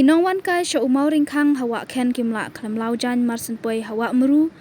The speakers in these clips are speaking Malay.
Nongwankai sya Mawryngkhang hawa ken kimla klam laujan marsen poi hawa meru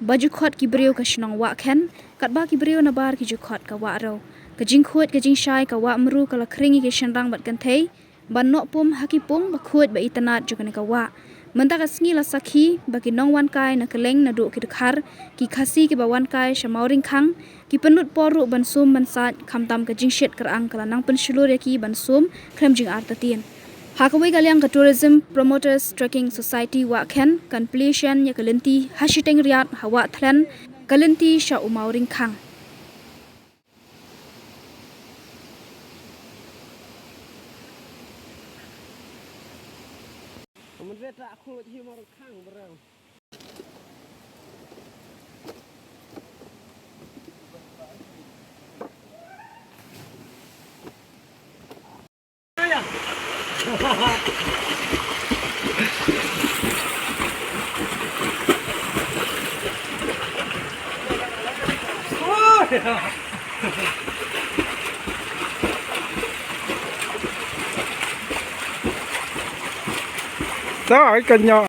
baju khot ki brio ka shnong wa ken kat ba ki brio na bar ki ju khot ka wa ro ka jing khot ka jing shai ka wa meru ka la kringi ki shanrang bat kan thei ban no pum haki pum ba khot ba itanat ju kan ka wa menta ka sngi la sakhi ba ki Nongwankai na keleng na du ki khar ki khasi ki ba wankai sya Mawryngkhang ki penut poru ban sum ban sat khamtam ka jing shet kerang kala nang pen shulur ki ban sum krem jing artatin Hakawai kaliang ka Tourism Promoters Tracking Society wa ken completion ya kalenti hashtag riat hawa thlan kalenti sya Mawryngkhang Đó, kênh nhỏ.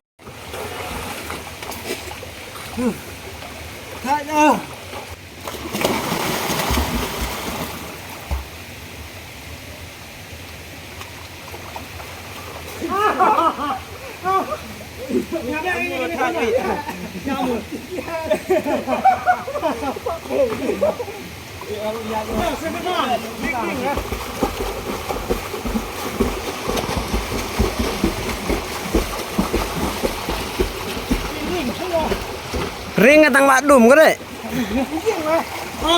Thay nha. Ring cái tăng bạc đùm cái đấy.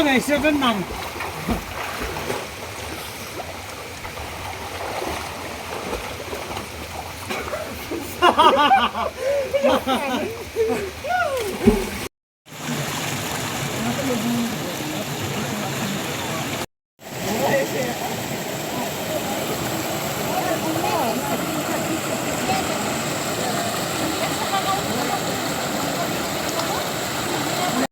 Ngày xưa vẫn nằm.